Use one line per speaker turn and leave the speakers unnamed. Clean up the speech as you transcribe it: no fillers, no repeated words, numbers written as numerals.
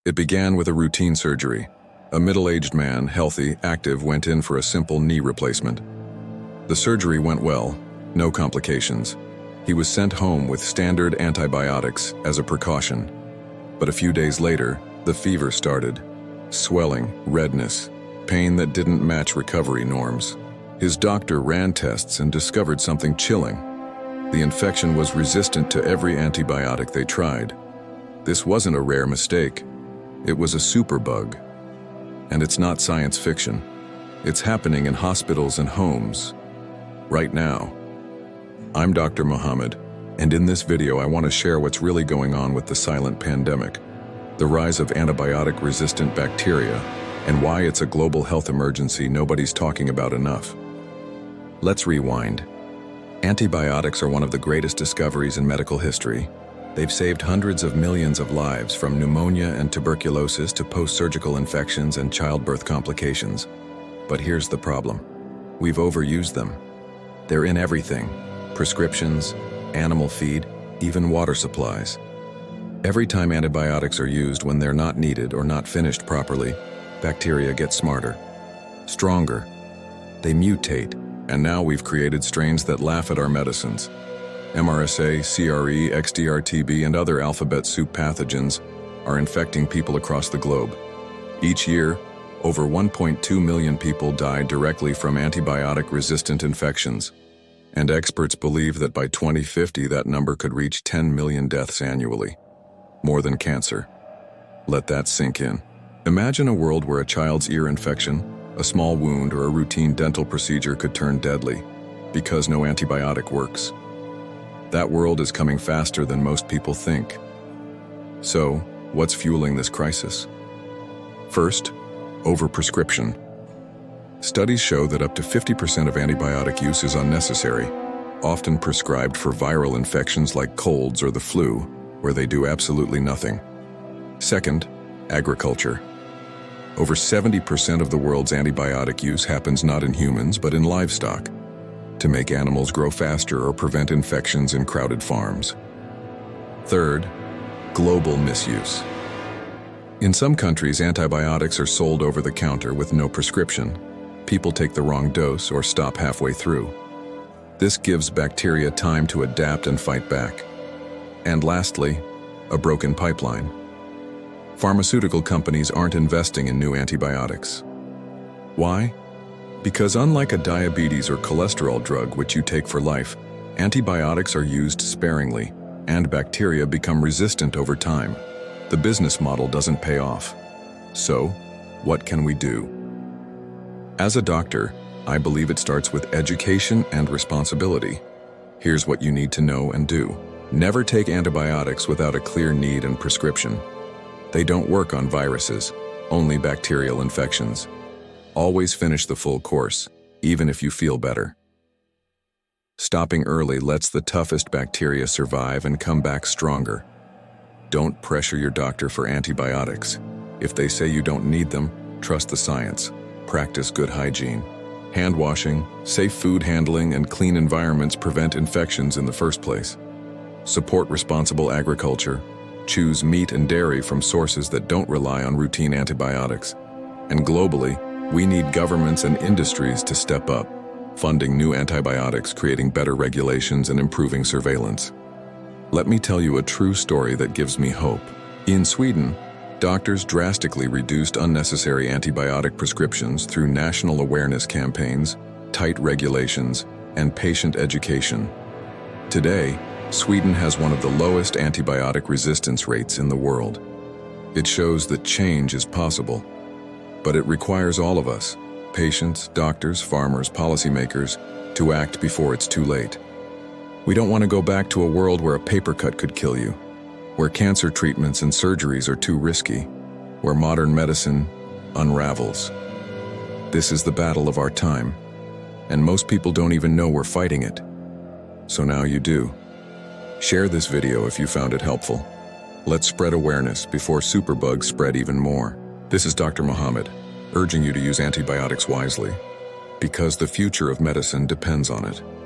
It began with a routine surgery. A middle-aged man, healthy, active, went in for a simple knee replacement. The surgery went well, no complications. He was sent home with standard antibiotics as a precaution. But a few days later, the fever started. Swelling, redness, pain that didn't match recovery norms. His doctor ran tests and discovered something chilling. The infection was resistant to every antibiotic they tried. This wasn't a rare mistake. It was a superbug. And it's not science fiction. It's happening in hospitals and homes, right now. I'm Dr. Mohammad, and in this video I want to share what's really going on with the silent pandemic, the rise of antibiotic-resistant bacteria, and why it's a global health emergency nobody's talking about enough. Let's rewind. Antibiotics are one of the greatest discoveries in medical history. They've saved hundreds of millions of lives, from pneumonia and tuberculosis to post-surgical infections and childbirth complications. But here's the problem. We've overused them. They're in everything: prescriptions, animal feed, even water supplies. Every time antibiotics are used when they're not needed or not finished properly, bacteria get smarter, stronger. They mutate, and now we've created strains that laugh at our medicines. MRSA, CRE, XDR-TB, and other alphabet soup pathogens are infecting people across the globe. Each year, over 1.2 million people die directly from antibiotic-resistant infections, and experts believe that by 2050 that number could reach 10 million deaths annually. More than cancer. Let that sink in. Imagine a world where a child's ear infection, a small wound, or a routine dental procedure could turn deadly because no antibiotic works. That world is coming faster than most people think. So, what's fueling this crisis? First, overprescription. Studies show that up to 50% of antibiotic use is unnecessary, often prescribed for viral infections like colds or the flu, where they do absolutely nothing. Second, agriculture. Over 70% of the world's antibiotic use happens not in humans but in livestock, to make animals grow faster or prevent infections in crowded farms. Third, global misuse. In some countries, antibiotics are sold over the counter with no prescription. People take the wrong dose or stop halfway through. This gives bacteria time to adapt and fight back. And lastly, a broken pipeline. Pharmaceutical companies aren't investing in new antibiotics. Why? Because unlike a diabetes or cholesterol drug which you take for life, antibiotics are used sparingly, and bacteria become resistant over time. The business model doesn't pay off. So, what can we do? As a doctor, I believe it starts with education and responsibility. Here's what you need to know and do. Never take antibiotics without a clear need and prescription. They don't work on viruses, only bacterial infections. Always finish the full course, even if you feel better. Stopping early lets the toughest bacteria survive and come back stronger. Don't pressure your doctor for antibiotics. If they say you don't need them, trust the science. Practice good hygiene. Hand washing, safe food handling, and clean environments prevent infections in the first place. Support responsible agriculture. Choose meat and dairy from sources that don't rely on routine antibiotics. And globally, we need governments and industries to step up, funding new antibiotics, creating better regulations, and improving surveillance. Let me tell you a true story that gives me hope. In Sweden, doctors drastically reduced unnecessary antibiotic prescriptions through national awareness campaigns, tight regulations, and patient education. Today, Sweden has one of the lowest antibiotic resistance rates in the world. It shows that change is possible. But it requires all of us, patients, doctors, farmers, policymakers, to act before it's too late. We don't want to go back to a world where a paper cut could kill you, where cancer treatments and surgeries are too risky, where modern medicine unravels. This is the battle of our time, and most people don't even know we're fighting it. So now you do. Share this video if you found it helpful. Let's spread awareness before superbugs spread even more. This is Dr. Mohammad, urging you to use antibiotics wisely, because the future of medicine depends on it.